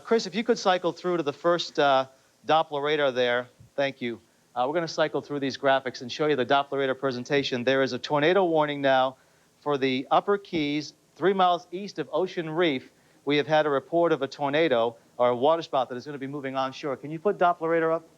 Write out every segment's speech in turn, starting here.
Chris, if you could cycle through to the first Doppler radar there. Thank you. We're going to cycle through these graphics and show you the Doppler radar presentation. There is a tornado warning now for the Upper Keys, 3 miles east of Ocean Reef. We have had a report of a tornado or a waterspout that is going to be moving onshore. Can you put Doppler radar up?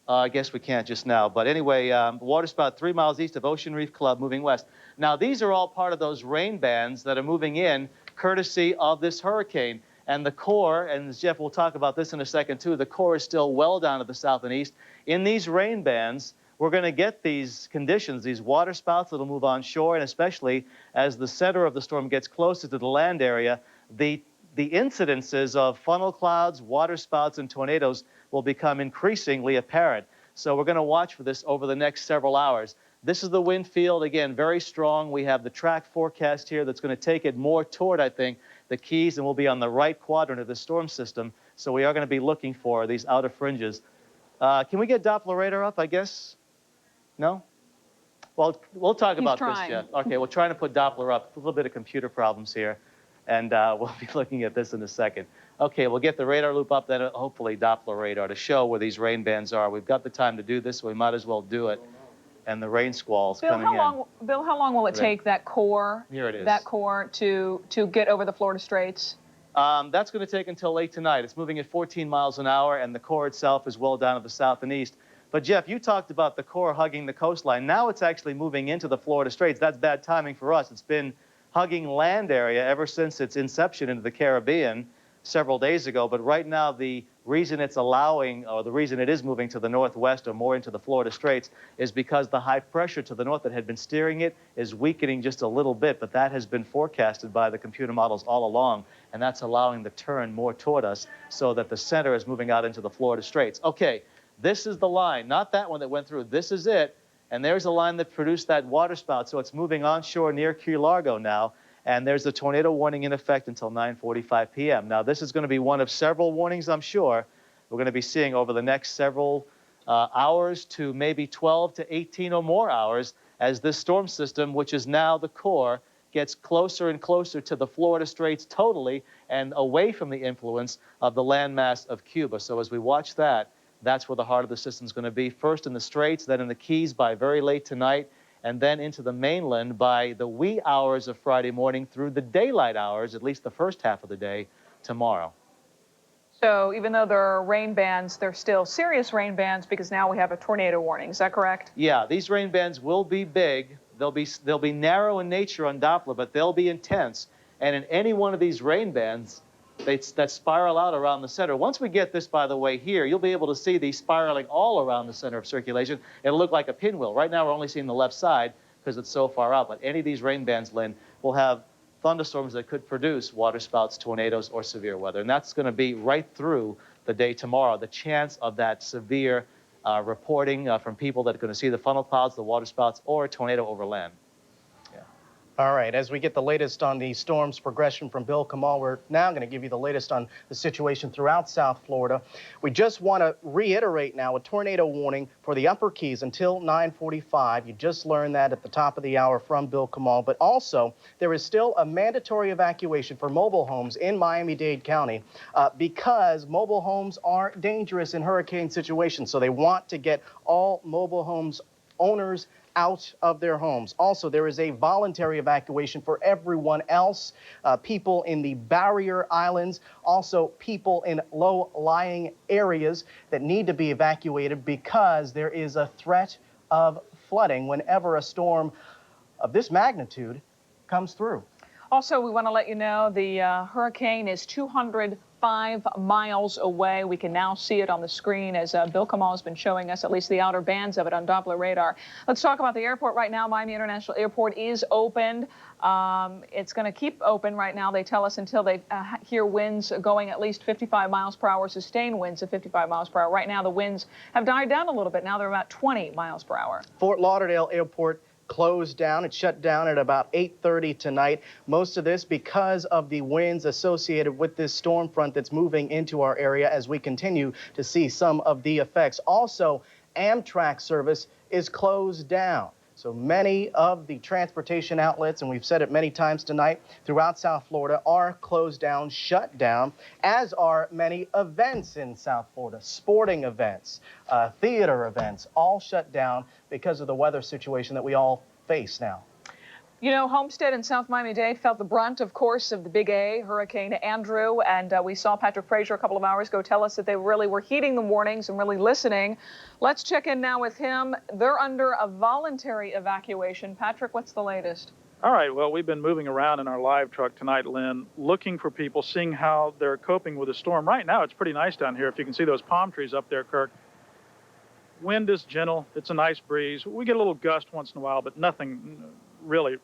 I guess we can't just now. But anyway, waterspout 3 miles east of Ocean Reef Club moving west. Now, these are all part of those rain bands that are moving in courtesy of this hurricane. And the core, and Jeff will talk about this in a second too, the core is still well down to the south and east. In these rain bands, we're going to get these conditions, these waterspouts that will move onshore, and especially as the center of the storm gets closer to the land area, the incidences of funnel clouds, waterspouts, and tornadoes will become increasingly apparent. So we're going to watch for this over the next several hours. This is the wind field, again, very strong. We have the track forecast here that's going to take it more toward, I think, the Keys, and we'll be on the right quadrant of the storm system. So we are going to be looking for these outer fringes. Can we get Doppler radar up, I guess? No? Well, we'll talk about this, Jeff. Okay, we're trying to put Doppler up. A little bit of computer problems here, and we'll be looking at this in a second. Okay, we'll get the radar loop up, then hopefully Doppler radar to show where these rain bands are. We've got the time to do this, so we might as well do it. And the rain squalls coming in. Bill, how long will it take that core? Here it is. That core to get over the Florida Straits? That's going to take until late tonight. It's moving at 14 miles an hour, and the core itself is well down to the south and east. But, Jeff, you talked about the core hugging the coastline. Now it's actually moving into the Florida Straits. That's bad timing for us. It's been hugging land area ever since its inception into the Caribbean several days ago. But right now, the reason it's allowing, or the reason it is moving to the northwest or more into the Florida Straits, is because the high pressure to the north that had been steering it is weakening just a little bit, but that has been forecasted by the computer models all along, and that's allowing the turn more toward us so that the center is moving out into the Florida Straits. Okay, this is the line, not that one that went through. This is it, and there's a line that produced that waterspout, so it's moving onshore near Key Largo now. And there's a tornado warning in effect until 9:45 p.m. Now, this is going to be one of several warnings, I'm sure, we're going to be seeing over the next several hours to maybe 12 to 18 or more hours as this storm system, which is now the core, gets closer and closer to the Florida Straits totally and away from the influence of the landmass of Cuba. So as we watch that, that's where the heart of the system is going to be, first in the Straits, then in the Keys by very late tonight, and then into the mainland by the wee hours of Friday morning through the daylight hours, at least the first half of the day, tomorrow. So even though there are rain bands, they're still serious rain bands because now we have a tornado warning. Is that correct? Yeah, these rain bands will be big. They'll be narrow in nature on Doppler, but they'll be intense. And in any one of these rain bands, that spiral out around the center. Once we get this, by the way, here, you'll be able to see these spiraling all around the center of circulation. It'll look like a pinwheel. Right now, we're only seeing the left side because it's so far out. But any of these rain bands, Lynn, will have thunderstorms that could produce waterspouts, tornadoes, or severe weather. And that's going to be right through the day tomorrow. The chance of that severe reporting from people that are going to see the funnel clouds, the waterspouts, or a tornado over land. All right, as we get the latest on the storm's progression from Bill Kamal, we're now going to give you the latest on the situation throughout South Florida. We just want to reiterate now a tornado warning for the Upper Keys until 9:45. You just learned that at the top of the hour from Bill Kamal. But also, there is still a mandatory evacuation for mobile homes in Miami-Dade County because mobile homes are dangerous in hurricane situations. So they want to get all mobile homes owners out of their homes. Also, there is a voluntary evacuation for everyone else, people in the barrier islands, also people in low-lying areas that need to be evacuated because there is a threat of flooding whenever a storm of this magnitude comes through. Also, we want to let you know the hurricane is 205 miles away. We can now see it on the screen as Bill Kamal has been showing us at least the outer bands of it on Doppler radar. Let's talk about the airport right now. Miami International Airport is opened. It's going to keep open right now, they tell us, until they hear winds going at least 55 miles per hour, sustained winds of 55 miles per hour. Right now, the winds have died down a little bit. Now they're about 20 miles per hour. Fort Lauderdale Airport closed down. It shut down at about 8:30 tonight. Most of this because of the winds associated with this storm front that's moving into our area as we continue to see some of the effects. Also, Amtrak service is closed down. So many of the transportation outlets, and we've said it many times tonight, throughout South Florida are closed down, shut down, as are many events in South Florida, sporting events, theater events, all shut down because of the weather situation that we all face now. You know, Homestead and South Miami-Dade felt the brunt, of course, of the Big A, Hurricane Andrew, and we saw Patrick Frazier a couple of hours ago tell us that they really were heeding the warnings and really listening. Let's check in now with him. They're under a voluntary evacuation. Patrick, what's the latest? All right, well, we've been moving around in our live truck tonight, Lynn, looking for people, seeing how they're coping with the storm. Right now, it's pretty nice down here. If you can see those palm trees up there, Kirk. Wind is gentle. It's a nice breeze. We get a little gust once in a while, but nothing really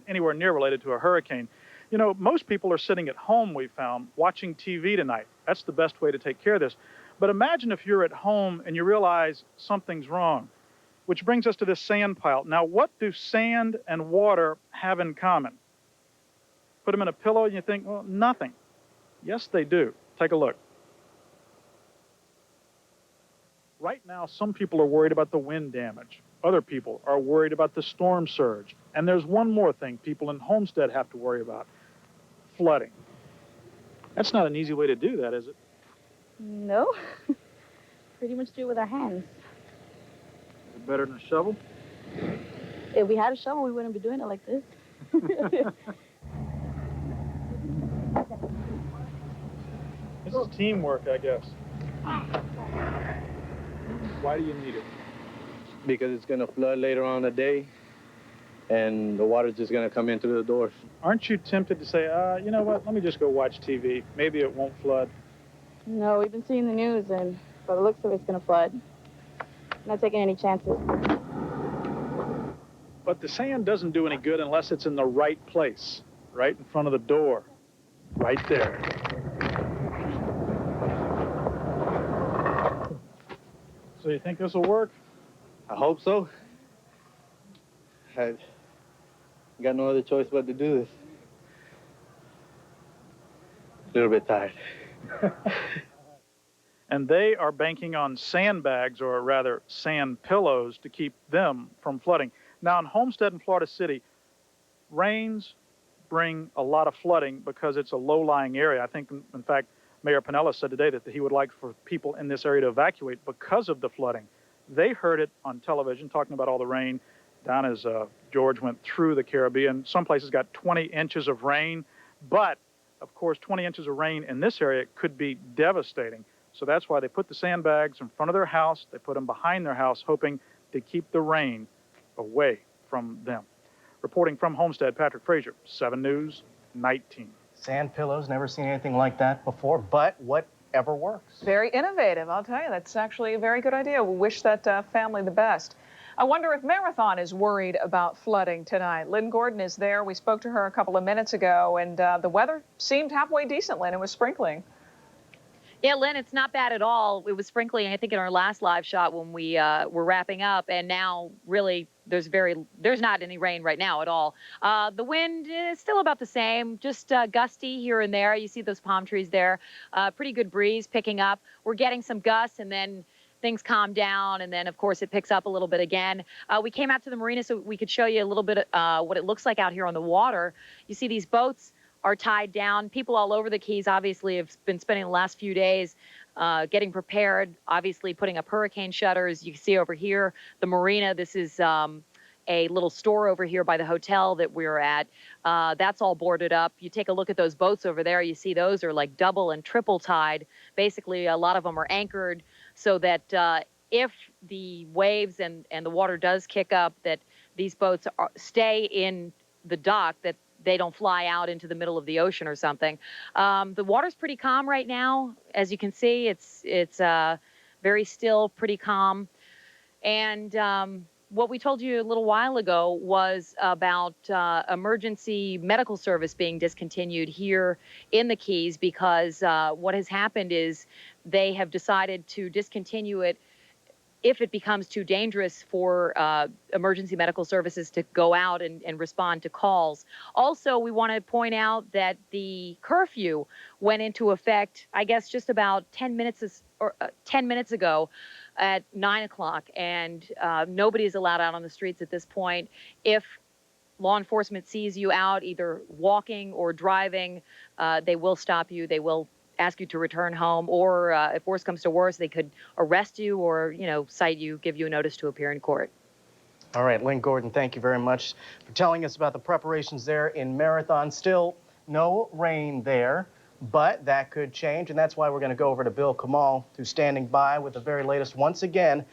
anywhere near related to a hurricane. You know, most people are sitting at home, we found, watching TV tonight. That's the best way to take care of this. But imagine if you're at home and you realize something's wrong, which brings us to this sand pile. Now, what do sand and water have in common? Put them in a pillow and you think, well, nothing. Yes, they do. Take a look. Right now, some people are worried about the wind damage. Other people are worried about the storm surge. And there's one more thing people in Homestead have to worry about: flooding. That's not an easy way to do that, is it? No. Pretty much do it with our hands. Is it better than a shovel? If we had a shovel, we wouldn't be doing it like this. This is teamwork, I guess. Why do you need it? Because it's going to flood later on in the day, and the water's just going to come in through the doors. Aren't you tempted to say, you know what, let me just go watch TV. Maybe it won't flood. No, we've been seeing the news, and by the looks of it, it's going to flood. Not taking any chances. But the sand doesn't do any good unless it's in the right place, right in front of the door, right there. So you think this will work? I hope so. I got no other choice but to do this. A little bit tired. And they are banking on sandbags, or rather sand pillows, to keep them from flooding. Now in Homestead and Florida City, rains bring a lot of flooding because it's a low-lying area. I think, in fact, Mayor Pinella said today that he would like for people in this area to evacuate because of the flooding. They heard it on television, talking about all the rain down as George went through the Caribbean. Some places got 20 inches of rain, but, of course, 20 inches of rain in this area could be devastating. So that's why they put the sandbags in front of their house. They put them behind their house, hoping to keep the rain away from them. Reporting from Homestead, Patrick Frazier, 7 News, Night Team. Sand pillows, never seen anything like that before, but whatever works. Very innovative, I'll tell you. That's actually a very good idea. We wish that family the best. I wonder if Marathon is worried about flooding tonight. Lynn Gordon is there. We spoke to her a couple of minutes ago, and the weather seemed halfway decent, Lynn. It was sprinkling. Yeah, Lynn, it's not bad at all. It was sprinkling, I think, in our last live shot when we were wrapping up, and now really there's not any rain right now at all. The wind is still about the same, just gusty here and there. You see those palm trees there. Pretty good breeze picking up. We're getting some gusts, and then things calm down, and then, of course, it picks up a little bit again. We came out to the marina so we could show you a little bit what it looks like out here on the water. You see these boats are tied down. People all over the Keys obviously have been spending the last few days getting prepared, obviously putting up hurricane shutters. You can see over here the marina. This is a little store over here by the hotel that we're at. That's all boarded up. You take a look at those boats over there. You see those are like double and triple tied. Basically, a lot of them are anchored so that if the waves and the water does kick up, that these boats stay in the dock, that they don't fly out into the middle of the ocean or something. The water's pretty calm right now. As you can see, it's very still, pretty calm. And what we told you a little while ago was about emergency medical service being discontinued here in the Keys because what has happened is they have decided to discontinue it if it becomes too dangerous for emergency medical services to go out and respond to calls. Also, we want to point out that the curfew went into effect, I guess, just about 10 minutes or 10 minutes ago at 9 o'clock, and nobody is allowed out on the streets at this point. If law enforcement sees you out either walking or driving, they will stop you. They will ask you to return home, or if worse comes to worse, they could arrest you or, cite you, give you a notice to appear in court. All right, Lynn Gordon, thank you very much for telling us about the preparations there in Marathon. Still no rain there, but that could change, and that's why we're going to go over to Bill Kamal, who's standing by with the very latest once again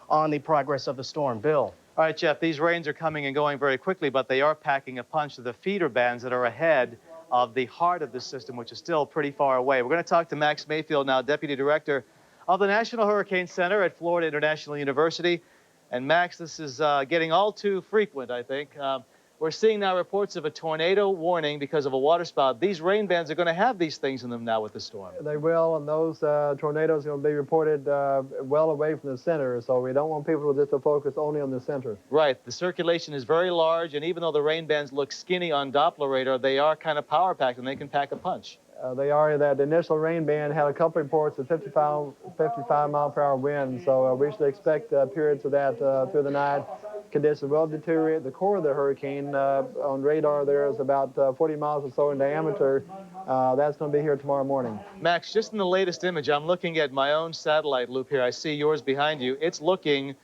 on the progress of the storm. Bill. All right, Jeff, these rains are coming and going very quickly, but they are packing a punch to the feeder bands that are ahead of the heart of the system, which is still pretty far away. We're going to talk to Max Mayfield now, Deputy Director of the National Hurricane Center at Florida International University. And Max, this is getting all too frequent, I think. We're seeing now reports of a tornado warning because of a waterspout. These rain bands are going to have these things in them now with the storm. They will, and those tornadoes are going to be reported well away from the center, so we don't want people just to focus only on the center. Right. The circulation is very large, and even though the rain bands look skinny on Doppler radar, they are kind of power-packed, and they can pack a punch. They are. That initial rain band had a couple reports of 55 mile-per-hour winds, so we should expect periods of that through the night. Conditions will deteriorate. The core of the hurricane on radar there is about 40 miles or so in diameter. That's going to be here tomorrow morning. Max, just in the latest image, I'm looking at my own satellite loop here. I see yours behind you. It's looking,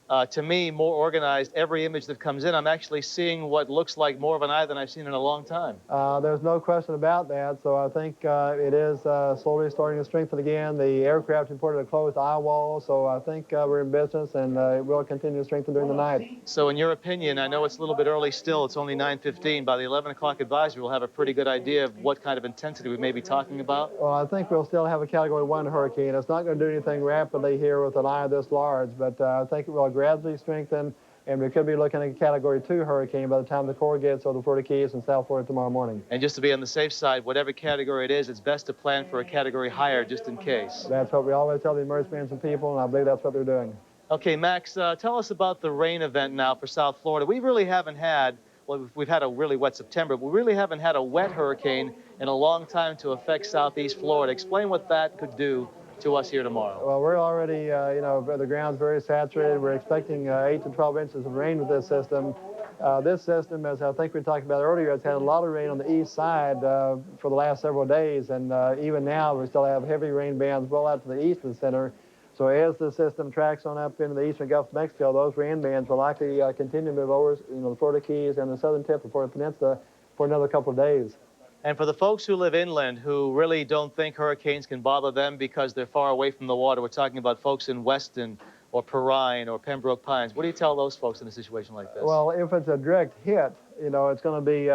to me, more organized. Every image that comes in, I'm actually seeing what looks like more of an eye than I've seen in a long time. There's no question about that, so I think it is slowly starting to strengthen again. The aircraft reported a closed eye wall, so I think we're in business, and it will continue to strengthen during the night. So in your opinion, I know it's a little bit early still, it's only 9:15. By the 11 o'clock advisory, we'll have a pretty good idea of what kind of intensity we may be talking about? Well, I think we'll still have a Category 1 hurricane. It's not going to do anything rapidly here with an eye this large, but I think it will gradually strengthen, and we could be looking at a Category 2 hurricane by the time the core gets over the Florida Keys and South Florida tomorrow morning. And just to be on the safe side, whatever category it is, it's best to plan for a category higher just in case. That's what we always tell the emergency management people, and I believe that's what they're doing. Okay, Max, tell us about the rain event now for South Florida. We really haven't had, well, we've had a really wet September, but we really haven't had a wet hurricane in a long time to affect Southeast Florida. Explain what that could do to us here tomorrow. Well, we're already, the ground's very saturated. We're expecting 8 to 12 inches of rain with this system. This system, as I think we talked about earlier, has had a lot of rain on the east side for the last several days, and even now we still have heavy rain bands well out to the east of the center. So as the system tracks on up into the eastern Gulf of Mexico, those rain bands will likely continue to move over, the Florida Keys and the southern tip of the Florida Peninsula for another couple of days. And for the folks who live inland who really don't think hurricanes can bother them because they're far away from the water, we're talking about folks in Weston or Perrine or Pembroke Pines. What do you tell those folks in a situation like this? Well, if it's a direct hit, it's going to be,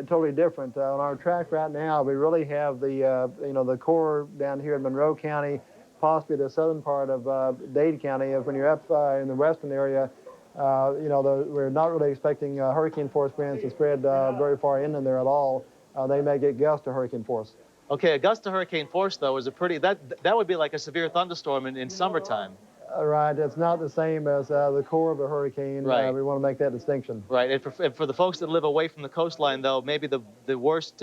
totally different. On our track right now, we really have the, the core down here in Monroe County, possibly the southern part of Dade County. When you're up in the western area, we're not really expecting hurricane force winds to spread very far inland there at all. They may get gusts to hurricane force. Okay, a gust to hurricane force, though, is a pretty, that would be like a severe thunderstorm in summertime. Right, it's not the same as the core of a hurricane. Right. We want to make that distinction. Right, and for the folks that live away from the coastline, though, maybe the worst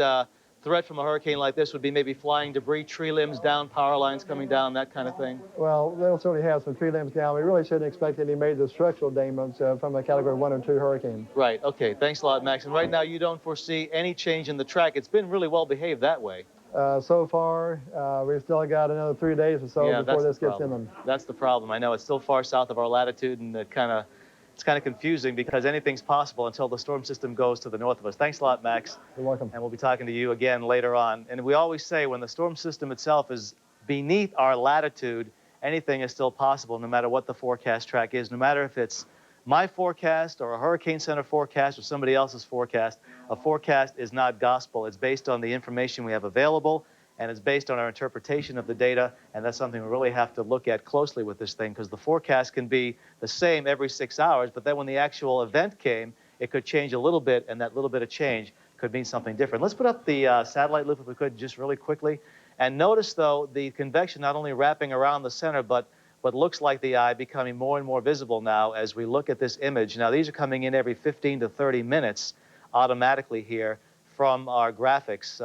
threat from a hurricane like this would be maybe flying debris, tree limbs down, power lines coming down, that kind of thing. Well, they'll certainly have some tree limbs down. We really shouldn't expect any major structural damage from a Category 1 or 2 hurricane. Right, okay, thanks a lot, Max. And right now you don't foresee any change in the track. It's been really well behaved that way. So far, we've still got another 3 days or so before this gets inland. That's the problem. I know it's still far south of our latitude, and it's kind of confusing because anything's possible until the storm system goes to the north of us. Thanks a lot, Max. You're welcome. And we'll be talking to you again later on. And we always say when the storm system itself is beneath our latitude, anything is still possible no matter what the forecast track is, no matter if it's my forecast or a Hurricane Center forecast or somebody else's forecast. A forecast is not gospel. It's based on the information we have available, and it's based on our interpretation of the data, and that's something we really have to look at closely with this thing, because the forecast can be the same every 6 hours, but then when the actual event came, it could change a little bit, and that little bit of change could mean something different. Let's put up the satellite loop if we could just really quickly. And notice, though, the convection not only wrapping around the center, but but looks like the eye becoming more and more visible now as we look at this image. Now, these are coming in every 15 to 30 minutes automatically here from our graphics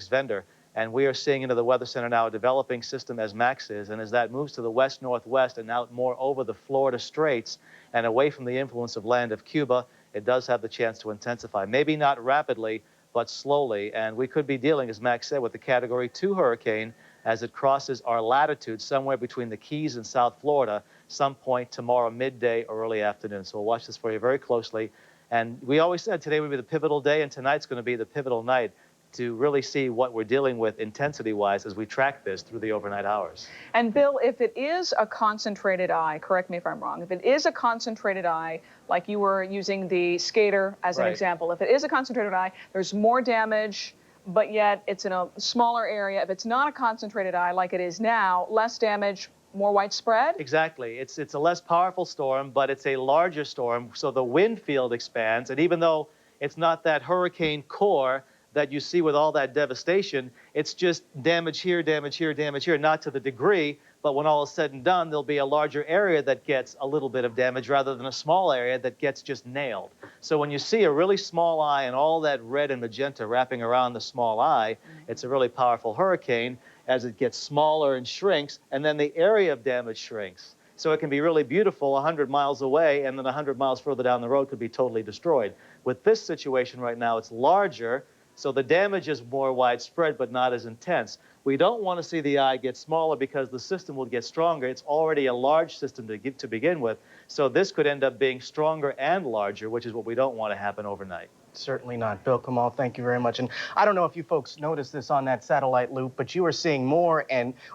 vendor. And we are seeing into the Weather Center now a developing system as Max is. And as that moves to the west-northwest and out more over the Florida Straits and away from the influence of land of Cuba, it does have the chance to intensify. Maybe not rapidly, but slowly. And we could be dealing, as Max said, with the Category 2 hurricane as it crosses our latitude somewhere between the Keys and South Florida some point tomorrow midday or early afternoon. So we'll watch this for you very closely. And we always said today would be the pivotal day, and tonight's going to be the pivotal night to really see what we're dealing with intensity-wise as we track this through the overnight hours. And Bill, if it is a concentrated eye, correct me if I'm wrong, if it is a concentrated eye, like you were using the skater as an example, if it is a concentrated eye, there's more damage, but yet it's in a smaller area. If it's not a concentrated eye like it is now, less damage, more widespread? Exactly. It's a less powerful storm, but it's a larger storm, so the wind field expands, and even though it's not that hurricane core that you see with all that devastation, it's just damage here, damage here, damage here, not to the degree, but when all is said and done, there'll be a larger area that gets a little bit of damage rather than a small area that gets just nailed. So when you see a really small eye and all that red and magenta wrapping around the small eye, it's a really powerful hurricane as it gets smaller and shrinks, and then the area of damage shrinks. So it can be really beautiful 100 miles away, and then 100 miles further down the road could be totally destroyed. With this situation right now, it's larger, so the damage is more widespread, but not as intense. We don't want to see the eye get smaller because the system will get stronger. It's already a large system to begin with, so this could end up being stronger and larger, which is what we don't want to happen overnight. Certainly not. Bill Kamal, thank you very much. And I don't know if you folks noticed this on that satellite loop, but you are seeing more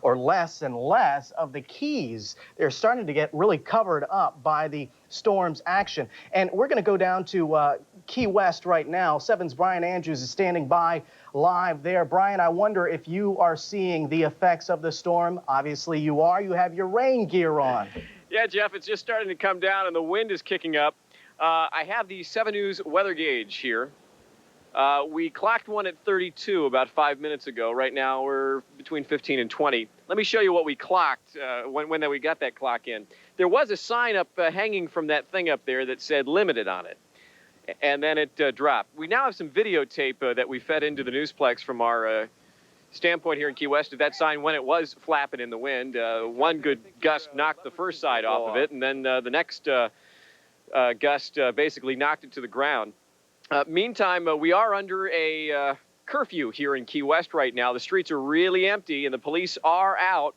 or less and less of the Keys. They're starting to get really covered up by the storm's action. And we're going to go down to Key West right now. 7's Brian Andrews is standing by live there. Brian, I wonder if you are seeing the effects of the storm. Obviously you are. You have your rain gear on. Yeah, Jeff, it's just starting to come down and the wind is kicking up. I have the 7 News weather gauge here. We clocked one at 32 about 5 minutes ago. Right now we're between 15 and 20. Let me show you what we clocked when we got that clock in. There was a sign up hanging from that thing up there that said limited on it. And then it dropped. We now have some videotape that we fed into the Newsplex from our standpoint here in Key West of that sign when it was flapping in the wind. One good gust knocked the first side off of it, and then the next gust basically knocked it to the ground. Meantime, we are under a curfew here in Key West right now. The streets are really empty, and the police are out.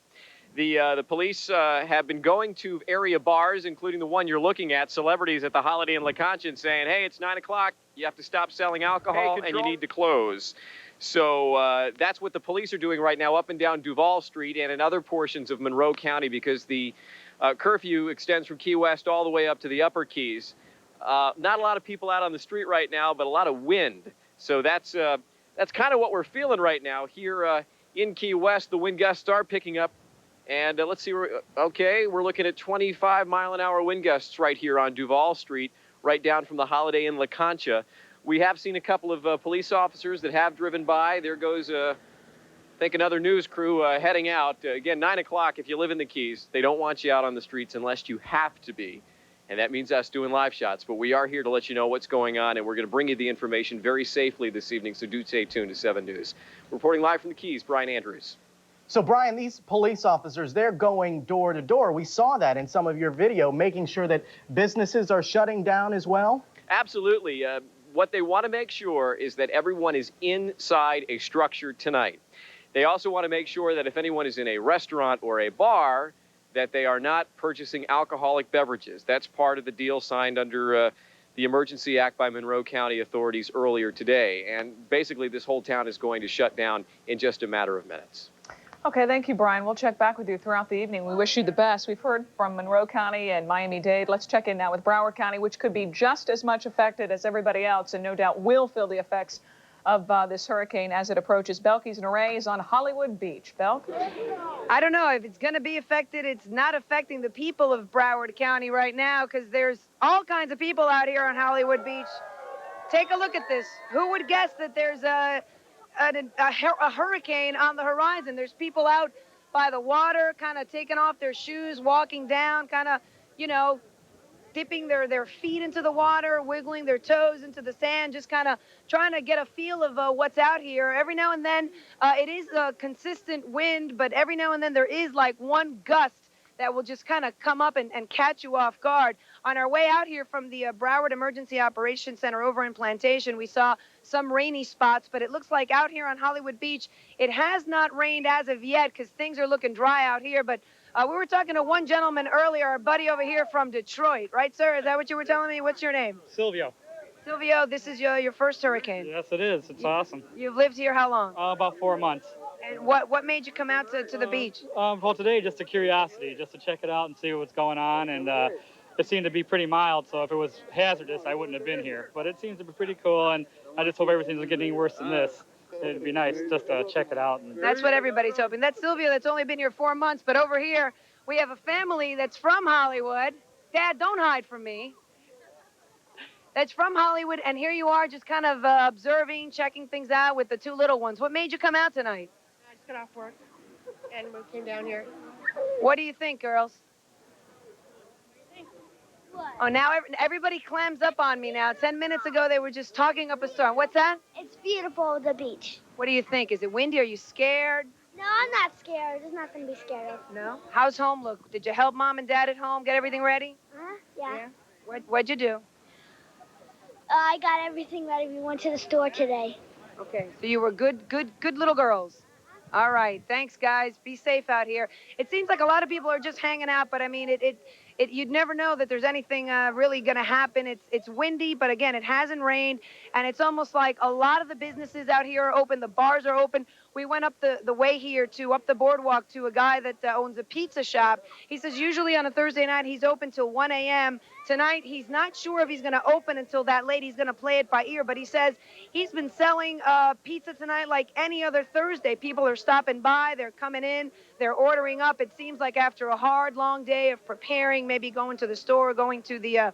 The police have been going to area bars, including the one you're looking at, celebrities at the Holiday Inn La Concha, and saying, hey, it's 9 o'clock, you have to stop selling alcohol, and you need to close. So that's what the police are doing right now up and down Duval Street and in other portions of Monroe County, because the curfew extends from Key West all the way up to the Upper Keys. Not a lot of people out on the street right now, but a lot of wind. So that's kind of what we're feeling right now here in Key West. The wind gusts are picking up. And let's see, okay, we're looking at 25-mile-an-hour wind gusts right here on Duval Street, right down from the Holiday Inn La Concha. We have seen a couple of police officers that have driven by. There goes, I think, another news crew heading out. Again, 9 o'clock, if you live in the Keys, they don't want you out on the streets unless you have to be. And that means us doing live shots. But we are here to let you know what's going on, and we're going to bring you the information very safely this evening, so do stay tuned to 7 News. Reporting live from the Keys, Brian Andrews. So, Brian, these police officers, they're going door to door. We saw that in some of your video, making sure that businesses are shutting down as well? Absolutely. What they want to make sure is that everyone is inside a structure tonight. They also want to make sure that if anyone is in a restaurant or a bar, that they are not purchasing alcoholic beverages. That's part of the deal signed under the Emergency Act by Monroe County authorities earlier today. And basically, this whole town is going to shut down in just a matter of minutes. Okay, thank you, Brian. We'll check back with you throughout the evening. We wish you the best. We've heard from Monroe County and Miami-Dade. Let's check in now with Broward County, which could be just as much affected as everybody else and no doubt will feel the effects of this hurricane as it approaches. Belkys Naray is on Hollywood Beach. Belk? I don't know if it's going to be affected. It's not affecting the people of Broward County right now because there's all kinds of people out here on Hollywood Beach. Take a look at this. Who would guess that there's a hurricane on the horizon? There's people out by the water, kind of taking off their shoes, walking down, kind of, you know, dipping their feet into the water, wiggling their toes into the sand, just kind of trying to get a feel of what's out here. Every now and then, it is a consistent wind, but every now and then there is like one gust that will just kind of come up and catch you off guard. On our way out here from the Broward Emergency Operations Center over in Plantation, we saw some rainy spots, but it looks like out here on Hollywood Beach, it has not rained as of yet because things are looking dry out here, but we were talking to one gentleman earlier, our buddy over here from Detroit, right, sir? Is that what you were telling me? What's your name? Silvio. Silvio, this is your first hurricane. Yes, it is. It's awesome. You've lived here how long? About 4 months. And what made you come out to the beach? Well, today, just a curiosity, just to check it out and see what's going on. And it seemed to be pretty mild, so if it was hazardous, I wouldn't have been here. But it seems to be pretty cool, and I just hope everything's getting worse than this. It'd be nice just to check it out. That's what everybody's hoping. That's Silvio that's only been here 4 months, but over here, we have a family that's from Hollywood. Dad, don't hide from me. That's from Hollywood, and here you are just kind of observing, checking things out with the two little ones. What made you come out tonight? I just got off work, and we came down here. What do you think, girls? What? Oh, now everybody clams up on me now. 10 minutes ago, they were just talking up a storm. What's that? It's beautiful, the beach. What do you think? Is it windy? Are you scared? No, I'm not scared. There's nothing to be scared of. No? How's home look? Did you help Mom and Dad at home get everything ready? Huh? Yeah. What'd you do? I got everything ready. We went to the store today. Okay. So you were good little girls. All right. Thanks, guys. Be safe out here. It seems like a lot of people are just hanging out, but I mean, you'd never know that there's anything really going to happen. It's windy, but again, it hasn't rained, and it's almost like a lot of the businesses out here are open. The bars are open. We went up the way here up the boardwalk to a guy that owns a pizza shop. He says usually on a Thursday night he's open till 1 a.m. Tonight he's not sure if he's going to open until that late. He's going to play it by ear, but he says he's been selling pizza tonight like any other Thursday. People are stopping by. They're coming in. They're ordering up. It seems like after a hard, long day of preparing, maybe going to the store, going to the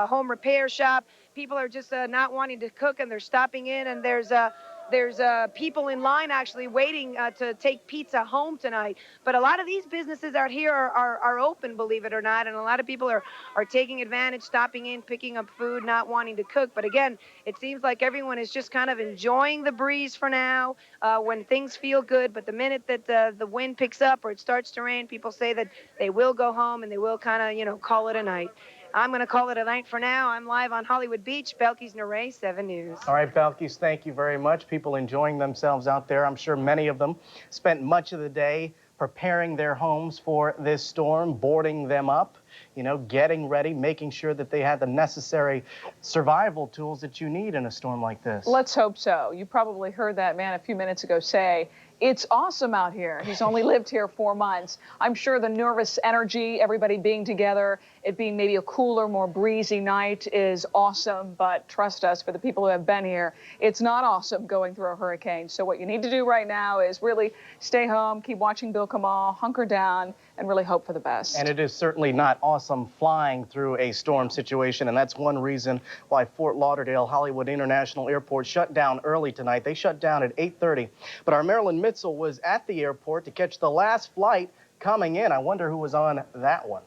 home repair shop, people are just not wanting to cook, and they're stopping in, and there's people in line actually waiting to take pizza home tonight. But a lot of these businesses out here are open, believe it or not, and a lot of people are taking advantage, stopping in, picking up food, not wanting to cook. But again, it seems like everyone is just kind of enjoying the breeze for now when things feel good. But the minute that the wind picks up or it starts to rain, people say that they will go home and they will kind of, call it a night. I'm going to call it a night for now. I'm live on Hollywood Beach. Belkys Naray, 7 News. All right, Belkys, thank you very much. People enjoying themselves out there. I'm sure many of them spent much of the day preparing their homes for this storm, boarding them up, getting ready, making sure that they had the necessary survival tools that you need in a storm like this. Let's hope so. You probably heard that man a few minutes ago say, it's awesome out here. He's only lived here 4 months. I'm sure the nervous energy, everybody being together, it being maybe a cooler, more breezy night is awesome. But trust us, for the people who have been here, it's not awesome going through a hurricane. So what you need to do right now is really stay home, keep watching Bill Kamal, hunker down, and really hope for the best. And it is certainly not awesome flying through a storm situation, and that's one reason why Fort Lauderdale Hollywood International Airport shut down early tonight. They shut down at 8:30, but our Marilyn Mitchell was at the airport to catch the last flight coming in. I wonder who was on that one.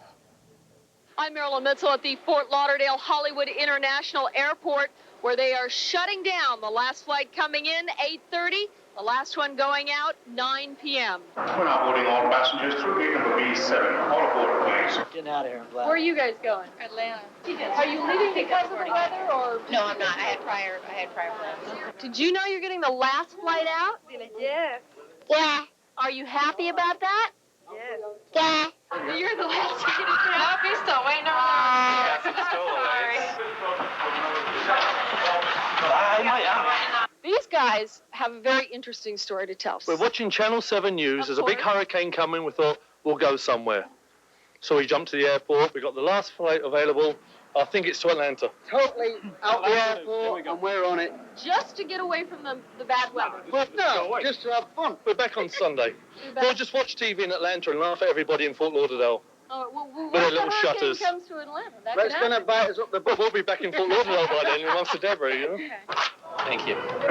I'm Marilyn Mitchell at the Fort Lauderdale Hollywood International Airport, where they are shutting down the last flight coming in, 8:30. The last one going out, 9 p.m. We're now boarding all passengers through gate number B7. All aboard, please. Getting out of here. Where are you guys going? Atlanta. Are you leaving because of the weather, or? No, I'm not. I had prior plans. Did you know you're getting the last flight out? Yes. Yeah. Are you happy about that? Yes. Yeah. You're the last to get it out. Nope, he's still waiting around. These guys have a very interesting story to tell. We're watching Channel 7 News. There's a big hurricane coming. We thought we'll go somewhere. So we jumped to the airport. We got the last flight available. I think it's to Atlanta. Totally out the airport, and we're on it. Just to get away from the bad weather. Well, no, just to have fun. We're back on Sunday. We'll just watch TV in Atlanta and laugh at everybody in Fort Lauderdale. Oh, well, With their little hurricane shutters. comes to Atlanta. That That's going to bite us up the butt. We'll be back in Fort Lauderdale by then, amongst the debris, Okay. Thank you. That's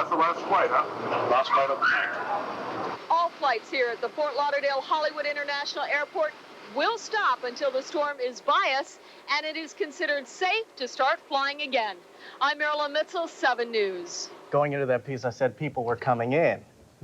the last flight, huh? Last flight of the night. All flights here at the Fort Lauderdale Hollywood International Airport will stop until the storm is by us and it is considered safe to start flying again. I'm Marilyn Mitchell, 7 News. Going into that piece, I said people were coming in.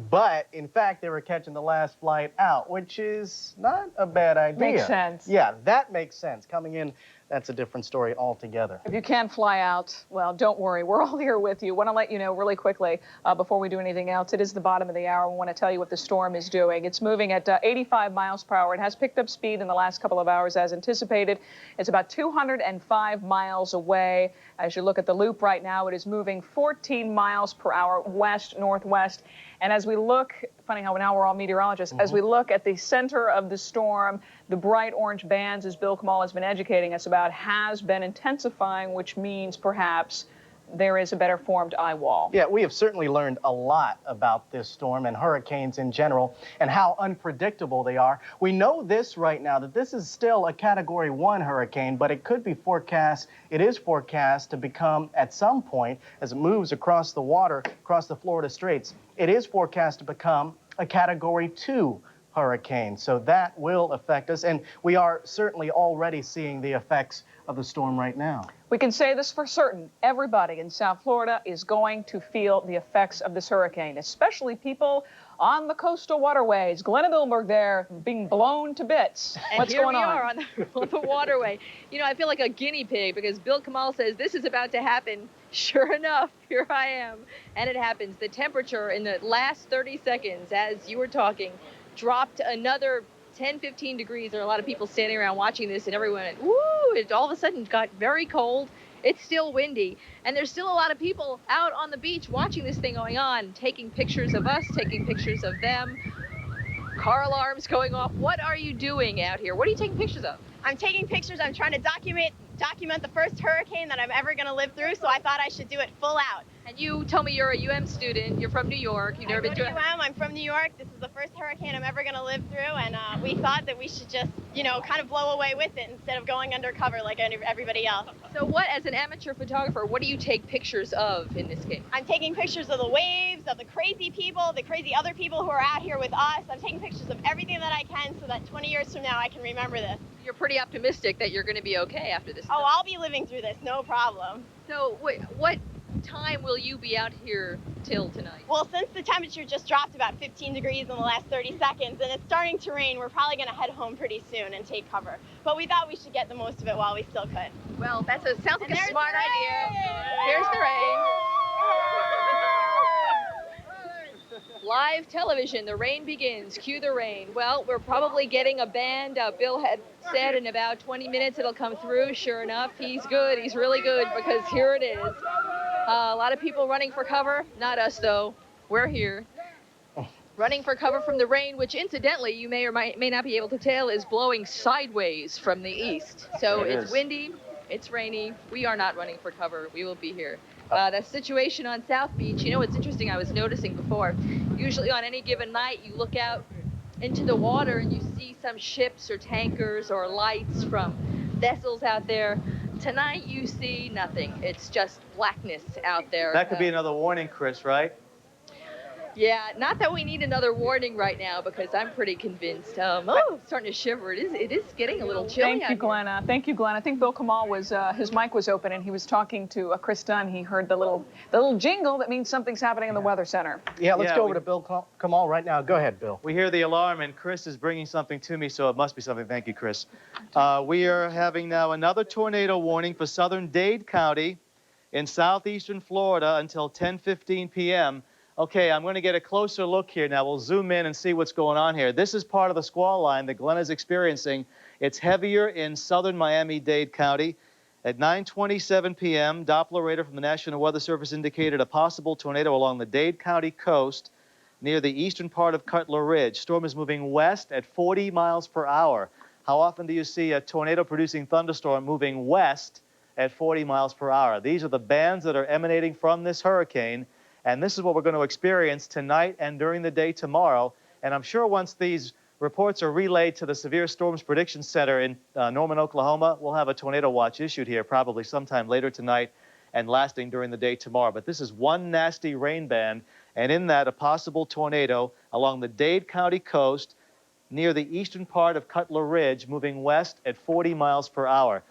But, in fact, they were catching the last flight out, which is not a bad idea. Makes sense. Yeah, that makes sense. Coming in, that's a different story altogether. If you can fly out, well, don't worry. We're all here with you. Want to let you know really quickly, before we do anything else, it is the bottom of the hour. We want to tell you what the storm is doing. It's moving at 85 miles per hour. It has picked up speed in the last couple of hours as anticipated. It's about 205 miles away. As you look at the loop right now, it is moving 14 miles per hour west-northwest. And as we look, funny how now we're all meteorologists, as we look at the center of the storm, the bright orange bands, as Bill Kamal has been educating us about, has been intensifying, which means perhaps there is a better formed eye wall. Yeah, we have certainly learned a lot about this storm and hurricanes in general and how unpredictable they are. We know this right now, that this is still a Category 1 hurricane, but it could be forecast, it is forecast to become, at some point, as it moves across the water, across the Florida Straits, it is forecast to become a Category 2 hurricane. So that will affect us, and we are certainly already seeing the effects of the storm right now. We can say this for certain. Everybody in South Florida is going to feel the effects of this hurricane, especially people on the coastal waterways. Glenna Bilberg there being blown to bits. And What's here going we on? are on the waterway. You know, I feel like a guinea pig because Bill Kamal says this is about to happen. Sure enough, here I am. And it happens. The temperature in the last 30 seconds, as you were talking, dropped another 10, 15 degrees. There are a lot of people standing around watching this, and everyone went, woo! It all of a sudden got very cold. It's still windy, and there's still a lot of people out on the beach watching this thing going on, taking pictures of us, taking pictures of them. Car alarms going off. What are you doing out here? What are you taking pictures of? I'm taking pictures. I'm trying to document the first hurricane that I'm ever going to live through, so I thought I should do it full out. And you told me you're a UM student. You're from New York. You've never been to UM. I'm from New York. This is the first hurricane I'm ever going to live through, and we thought that we should just, you know, kind of blow away with it instead of going undercover like everybody else. So what, as an amateur photographer, what do you take pictures of in this case? I'm taking pictures of the waves, of the crazy people, the crazy other people who are out here with us. I'm taking pictures of everything that I can so that 20 years from now I can remember this. You're pretty optimistic that you're going to be okay after this. Oh, I'll be living through this, no problem. So what time will you be out here till tonight? Well, since the temperature just dropped about 15 degrees in the last 30 seconds and it's starting to rain, we're probably going to head home pretty soon and take cover. But we thought we should get the most of it while we still could. Well, sounds like a smart idea. Yay! Here's the rain. Live television, the rain begins. Cue the rain. Well, we're probably getting a band. Bill had said in about 20 minutes it'll come through. Sure enough, he's good. He's really good because here it is. A lot of people running for cover. Not us, though. We're here. Running for cover from the rain, which incidentally, you may or may not be able to tell, is blowing sideways from the east. So it's windy, it's rainy. We are not running for cover. We will be here. The situation on South Beach, you know what's interesting, I was noticing before, usually on any given night you look out into the water and you see some ships or tankers or lights from vessels out there. Tonight you see nothing. It's just blackness out there. That could be another warning, Chris, right? Yeah, not that we need another warning right now because I'm pretty convinced. I'm starting to shiver. It is getting a little chilly. Thank you, Glenna. Thank you, Glenn. I think Bill Kamal was, his mic was open and he was talking to Chris Dunn. He heard the little jingle that means something's happening in the Weather Center. Yeah, let's go over to Bill Kamal right now. Go ahead, Bill. We hear the alarm and Chris is bringing something to me, so it must be something. Thank you, Chris. We are having now another tornado warning for southern Dade County in southeastern Florida until 10:15 p.m. Okay, I'm going to get a closer look here now. We'll zoom in and see what's going on here. This is part of the squall line that Glenn is experiencing. It's heavier in southern Miami-Dade County. At 9:27 p.m., Doppler radar from the National Weather Service indicated a possible tornado along the Dade County coast near the eastern part of Cutler Ridge. Storm is moving west at 40 miles per hour. How often do you see a tornado-producing thunderstorm moving west at 40 miles per hour? These are the bands that are emanating from this hurricane. And this is what we're going to experience tonight and during the day tomorrow. And I'm sure once these reports are relayed to the Severe Storms Prediction Center in Norman, Oklahoma, we'll have a tornado watch issued here probably sometime later tonight and lasting during the day tomorrow. But this is one nasty rain band, and in that, a possible tornado along the Dade County coast near the eastern part of Cutler Ridge, moving west at 40 miles per hour.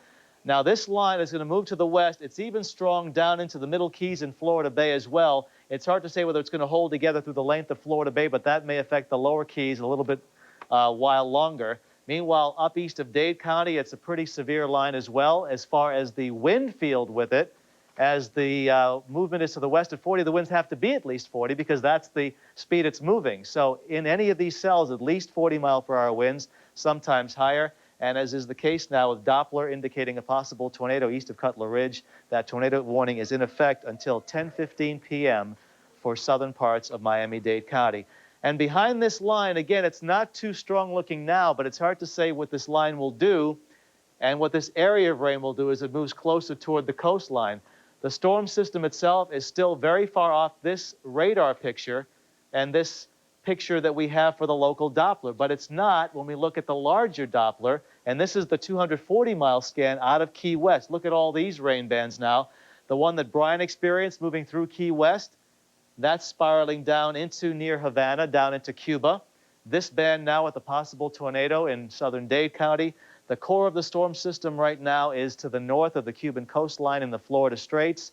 Now, this line is going to move to the west. It's even strong down into the Middle Keys and Florida Bay as well. It's hard to say whether it's going to hold together through the length of Florida Bay, but that may affect the lower Keys a little bit while longer. Meanwhile, up east of Dade County, it's a pretty severe line as well as far as the wind field with it. As the movement is to the west at 40, the winds have to be at least 40 because that's the speed it's moving. So in any of these cells, at least 40-mile-per-hour winds, sometimes higher. And as is the case now with Doppler indicating a possible tornado east of Cutler Ridge, that tornado warning is in effect until 10:15 p.m. for southern parts of Miami-Dade County. And behind this line, again, it's not too strong looking now, but it's hard to say what this line will do. And what this area of rain will do is it moves closer toward the coastline. The storm system itself is still very far off this radar picture and this picture that we have for the local Doppler, but it's not when we look at the larger Doppler, and this is the 240-mile scan out of Key West. Look at all these rain bands now. The one that Brian experienced moving through Key West, that's spiraling down into near Havana, down into Cuba. This band now with a possible tornado in southern Dade County. The core of the storm system right now is to the north of the Cuban coastline in the Florida Straits.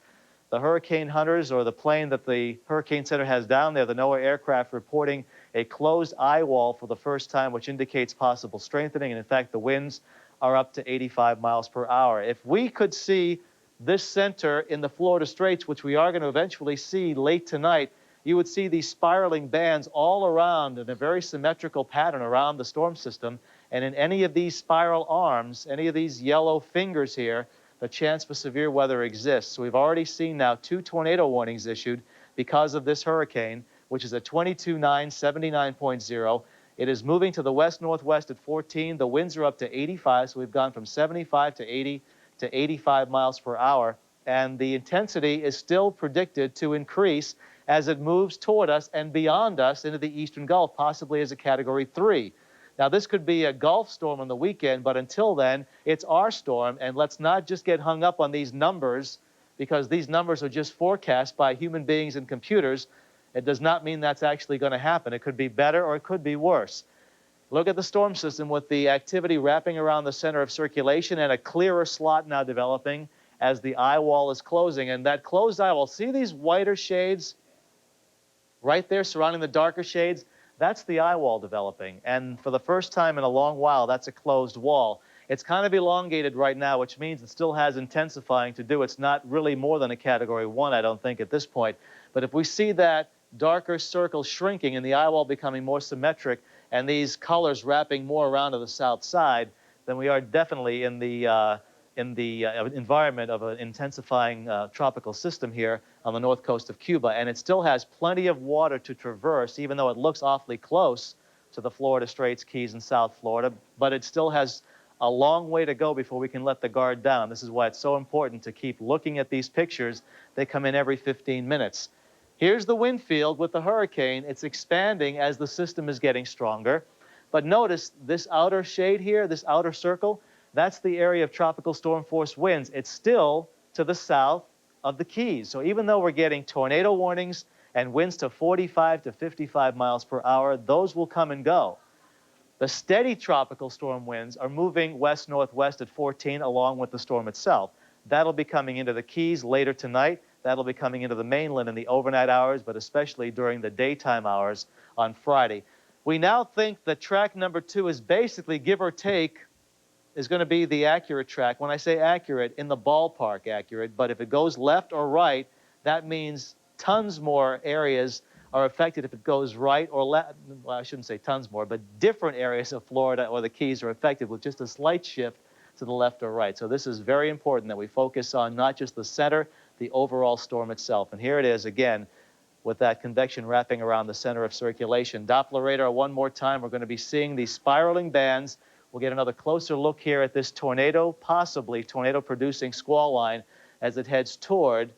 The hurricane hunters, or the plane that the Hurricane Center has down there, the NOAA aircraft, reporting a closed eye wall for the first time, which indicates possible strengthening. And in fact, the winds are up to 85 miles per hour. If we could see this center in the Florida Straits, which we are going to eventually see late tonight, you would see these spiraling bands all around in a very symmetrical pattern around the storm system. And in any of these spiral arms, any of these yellow fingers here, the chance for severe weather exists. So we've already seen now 2 tornado warnings issued because of this hurricane, which is a 22.9, 79.0. It is moving to the west-northwest at 14. The winds are up to 85, so we've gone from 75 to 80 to 85 miles per hour. And the intensity is still predicted to increase as it moves toward us and beyond us into the eastern Gulf, possibly as a Category 3. Now, this could be a Gulf storm on the weekend, but until then, it's our storm, and let's not just get hung up on these numbers, because these numbers are just forecast by human beings and computers. It does not mean that's actually going to happen. It could be better or it could be worse. Look at the storm system with the activity wrapping around the center of circulation and a clearer slot now developing as the eye wall is closing. And that closed eye wall, see these whiter shades right there surrounding the darker shades? That's the eye wall developing. And for the first time in a long while, that's a closed wall. It's kind of elongated right now, which means it still has intensifying to do. It's not really more than a Category 1, I don't think, at this point. But if we see that darker circle shrinking and the eye wall becoming more symmetric and these colors wrapping more around to the south side, then we are definitely in the environment of an intensifying tropical system here on the north coast of Cuba. And it still has plenty of water to traverse, even though it looks awfully close to the Florida Straits, Keys, and South Florida. But it still has a long way to go before we can let the guard down. This is why it's so important to keep looking at these pictures. They come in every 15 minutes. Here's the wind field with the hurricane. It's expanding as the system is getting stronger. But notice this outer shade here, this outer circle, that's the area of tropical storm force winds. It's still to the south of the Keys. So even though we're getting tornado warnings and winds to 45 to 55 miles per hour, those will come and go. The steady tropical storm winds are moving west-northwest at 14 along with the storm itself. That'll be coming into the Keys later tonight. That'll be coming into the mainland in the overnight hours, but especially during the daytime hours on Friday. We now think that track number 2 is basically, give or take, is going to be the accurate track. When I say accurate, in the ballpark accurate, but if it goes left or right, that means tons more areas are affected if it goes right or left. Well, I shouldn't say tons more, but different areas of Florida or the Keys are affected with just a slight shift to the left or right. So this is very important that we focus on not just the center, the overall storm itself. And here it is again with that convection wrapping around the center of circulation. Doppler radar one more time. We're going to be seeing these spiraling bands. We'll get another closer look here at this tornado, possibly tornado-producing squall line as it heads toward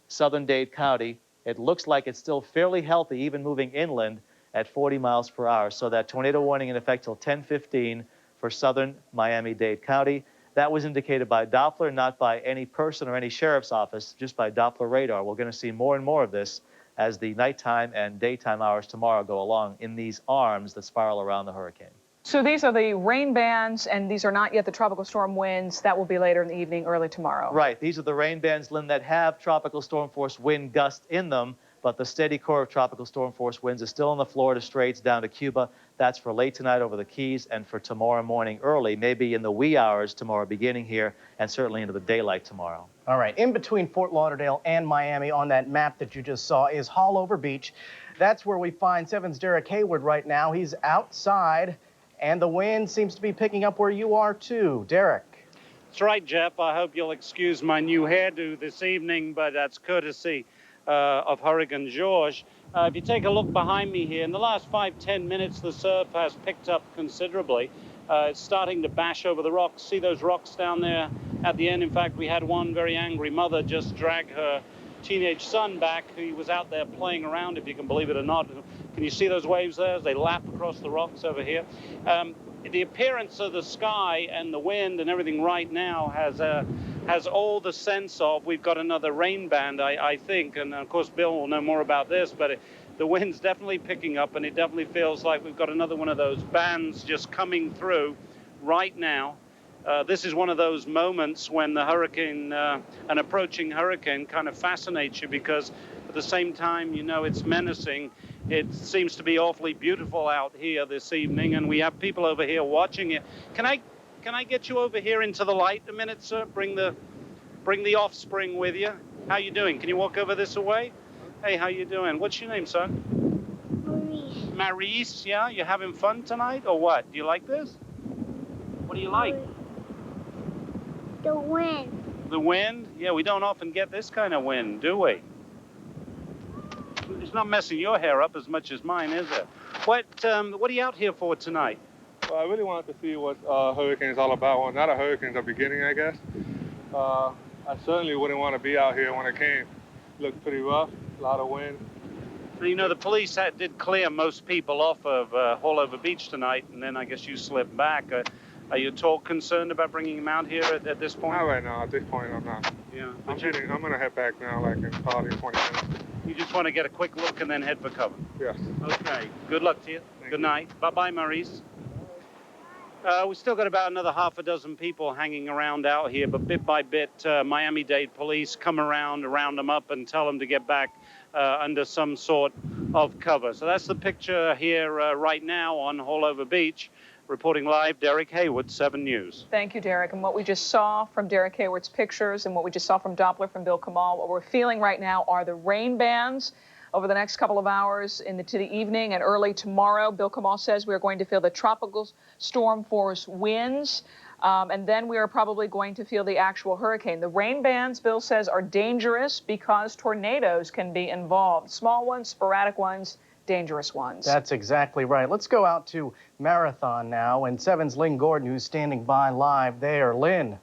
southern Dade County. It looks like it's still fairly healthy, even moving inland at 40 miles per hour. So that tornado warning in effect till 10:15 for southern Miami-Dade County. That was indicated by Doppler, not by any person or any sheriff's office, just by Doppler radar. We're going to see more and more of this as the nighttime and daytime hours tomorrow go along in these arms that spiral around the hurricane. So these are the rain bands, and these are not yet the tropical storm winds. That will be later in the evening, early tomorrow. Right. These are the rain bands, Lynn, that have tropical storm force wind gusts in them, but the steady core of tropical storm force winds is still in the Florida Straits down to Cuba. That's for late tonight over the Keys and for tomorrow morning early, maybe in the wee hours tomorrow beginning here and certainly into the daylight tomorrow. All right, in between Fort Lauderdale and Miami on that map that you just saw is Haulover Beach. That's where we find 7's Derek Hayward right now. He's outside, and the wind seems to be picking up where you are too. Derek. That's right, Jeff. I hope you'll excuse my new hairdo this evening, but that's courtesy of Hurricane George. If you take a look behind me here, in the last 5-10 minutes, the surf has picked up considerably. It's starting to bash over the rocks. See those rocks down there at the end? In fact, we had one very angry mother just drag her teenage son back. He was out there playing around, if you can believe it or not. Can you see those waves there as they lap across the rocks over here? The appearance of the sky and the wind and everything right now has all the sense of we've got another rain band, I think. And of course, Bill will know more about this, but the wind's definitely picking up, and it definitely feels like we've got another one of those bands just coming through right now. This is one of those moments when the hurricane, an approaching hurricane, kind of fascinates you because at the same time, you know, it's menacing. It seems to be awfully beautiful out here this evening, and we have people over here watching it. Can I get you over here into the light a minute, sir? Bring the offspring with you. How you doing? Can you walk over this way? Hey, how you doing? What's your name, son? Maurice. Maurice, yeah? You having fun tonight, or what? Do you like this? What do you like? The wind. The wind? Yeah, we don't often get this kind of wind, do we? It's not messing your hair up as much as mine, is it? What are you out here for tonight? Well, I really wanted to see what hurricane is all about. Well, not a hurricane at the beginning, I guess. I certainly wouldn't want to be out here when it came. It looked pretty rough, a lot of wind. You know, the police did clear most people off of Haulover Beach tonight, and then I guess you slipped back. Are you at all concerned about bringing him out here at this point? Not right now. At this point, I'm not. Yeah. I'm going to head back now, like in probably 20 minutes. You just want to get a quick look and then head for cover? Yes. Okay. Good luck to you. Good night. Bye-bye, Maurice. We've still got about another half a dozen people hanging around out here, but bit by bit, Miami-Dade police come around, round them up, and tell them to get back under some sort of cover. So that's the picture here right now on Haulover Beach. Reporting live, Derek Hayward, 7 News. Thank you, Derek. And what we just saw from Derek Hayward's pictures and what we just saw from Doppler from Bill Kamal, what we're feeling right now are the rain bands over the next couple of hours to the evening and early tomorrow. Bill Kamal says we're going to feel the tropical storm force winds, and then we are probably going to feel the actual hurricane. The rain bands, Bill says, are dangerous because tornadoes can be involved. Small ones, sporadic ones, dangerous ones. That's exactly right. Let's go out to Marathon now, and 7's Lynn Gordon, who's standing by live there. Lynn.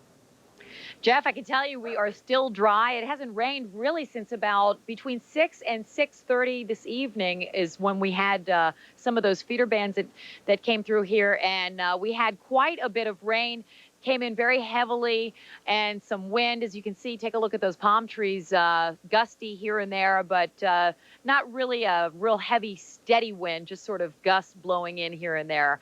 Jeff, I can tell you we are still dry. It hasn't rained really since about between 6 and 6:30 this evening is when we had some of those feeder bands that came through here, and we had quite a bit of rain. Came in very heavily, and some wind, as you can see. Take a look at those palm trees, gusty here and there, but not really a real heavy, steady wind, just sort of gusts blowing in here and there.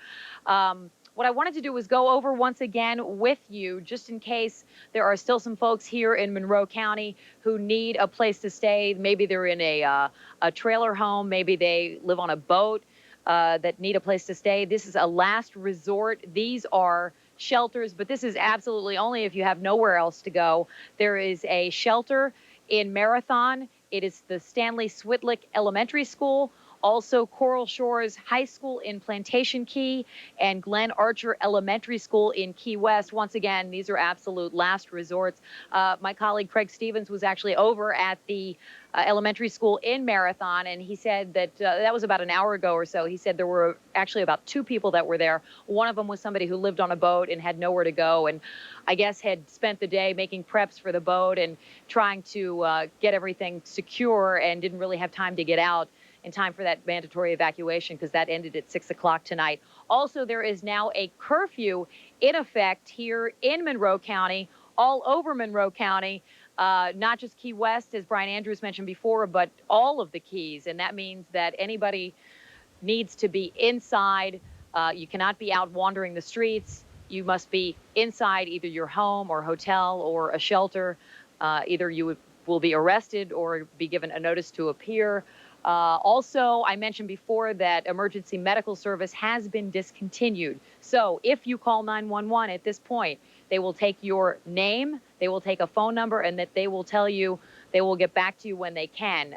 What I wanted to do was go over once again with you, just in case there are still some folks here in Monroe County who need a place to stay. Maybe they're in a trailer home, maybe they live on a boat that need a place to stay. This is a last resort. These are shelters, but this is absolutely only if you have nowhere else to go. There is a shelter in Marathon. It is the Stanley Switlick Elementary School, also Coral Shores High School in Plantation Key, and Glenn Archer Elementary School in Key West. Once again, these are absolute last resorts. My colleague Craig Stevens was actually over at the elementary school in Marathon, and he said that that was about an hour ago or so. He said there were actually about 2 people that were there. One of them was somebody who lived on a boat and had nowhere to go, and I guess had spent the day making preps for the boat and trying to get everything secure and didn't really have time to get out in time for that mandatory evacuation because that ended at 6 o'clock tonight. Also, there is now a curfew in effect here in Monroe County, all over Monroe County, not just Key West, as Brian Andrews mentioned before, but all of the Keys. And that means that anybody needs to be inside. You cannot be out wandering the streets. You must be inside either your home or hotel or a shelter. Either you will be arrested or be given a notice to appear. Also, I mentioned before that emergency medical service has been discontinued. So if you call 911 at this point, they will take your name, they will take a phone number, and that they will tell you, they will get back to you when they can.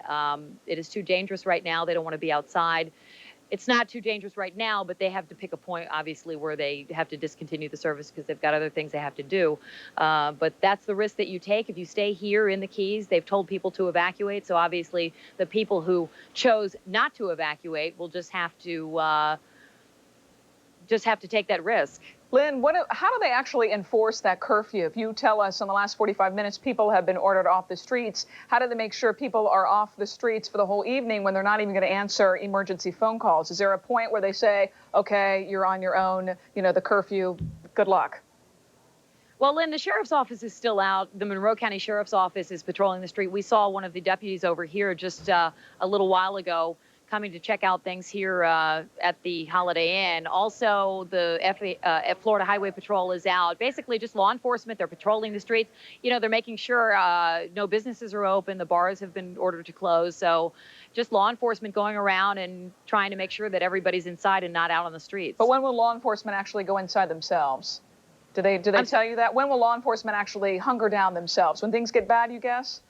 It is too dangerous right now. They don't want to be outside. It's not too dangerous right now, but they have to pick a point, obviously, where they have to discontinue the service because they've got other things they have to do. But that's the risk that you take if you stay here in the Keys. They've told people to evacuate, so obviously the people who chose not to evacuate will just have to take that risk. Lynn, how do they actually enforce that curfew? If you tell us in the last 45 minutes people have been ordered off the streets, how do they make sure people are off the streets for the whole evening when they're not even going to answer emergency phone calls? Is there a point where they say, okay, you're on your own, you know, the curfew, good luck? Well, Lynn, the sheriff's office is still out. The Monroe County Sheriff's Office is patrolling the street. We saw one of the deputies over here just a little while ago coming to check out things here at the Holiday Inn. Also, the Florida Highway Patrol is out. Basically, just law enforcement. They're patrolling the streets. You know, they're making sure no businesses are open. The bars have been ordered to close. So just law enforcement going around and trying to make sure that everybody's inside and not out on the streets. But when will law enforcement actually go inside themselves? Do they tell you that? When will law enforcement actually hunker down themselves? When things get bad, you guess?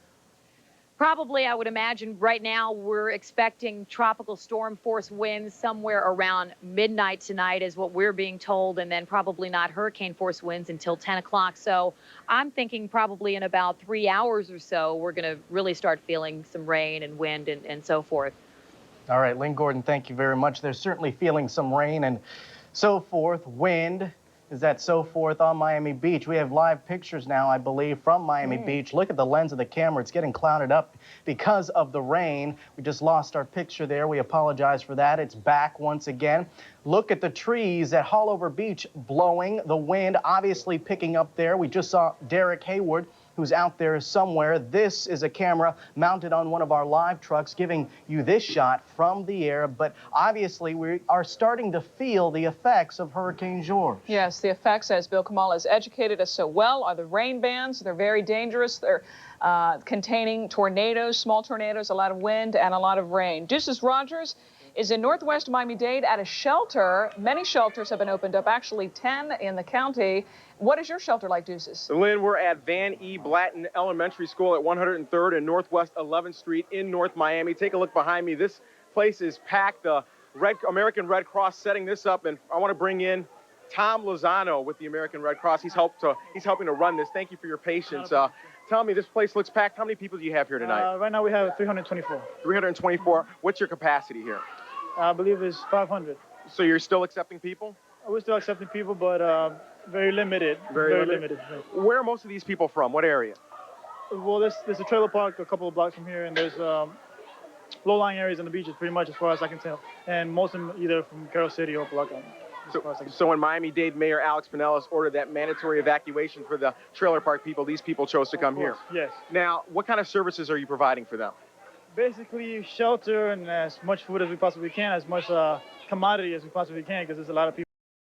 Probably, I would imagine. Right now, we're expecting tropical storm force winds somewhere around midnight tonight is what we're being told, and then probably not hurricane force winds until 10 o'clock. So I'm thinking probably in about 3 hours or so, we're going to really start feeling some rain and wind and so forth. All right, Lynn Gordon, thank you very much. They're certainly feeling some rain and so forth, wind. Is that so forth on Miami Beach? We have live pictures now, I believe, from Miami Beach. Look at the lens of the camera. It's getting clouded up because of the rain. We just lost our picture there. We apologize for that. It's back once again. Look at the trees at Haulover Beach blowing. The wind obviously picking up there. We just saw Derek Hayward, who's out there somewhere. This is a camera mounted on one of our live trucks giving you this shot from the air. But obviously, we are starting to feel the effects of Hurricane George. Yes, the effects, as Bill Kamal has educated us so well, are the rain bands. They're very dangerous. They're containing tornadoes, small tornadoes, a lot of wind, and a lot of rain. Deuces Rogers is in northwest Miami-Dade at a shelter. Many shelters have been opened up, actually 10 in the county. What is your shelter like, Deuces? Lynn, we're at Van E. Blatton Elementary School at 103rd and Northwest 11th Street in North Miami. Take a look behind me. This place is packed. The American Red Cross setting this up, and I want to bring in Tom Lozano with the American Red Cross. He's helping to run this. Thank you for your patience. Tell me, this place looks packed. How many people do you have here tonight? Right now we have 324. 324. What's your capacity here? I believe it's 500. So you're still accepting people? We're still accepting people, but very limited. Very limited. Where are most of these people from? What area? Well, there's a trailer park a couple of blocks from here, and there's low-lying areas on the beaches, pretty much, as far as I can tell. And most of them either from Carroll City or Palaca. So when Miami-Dade Mayor Alex Pinellas ordered that mandatory evacuation for the trailer park people, these people chose to come here. Yes. Now, what kind of services are you providing for them? Basically, shelter and as much food as we possibly can, as much commodity as we possibly can, because there's a lot of people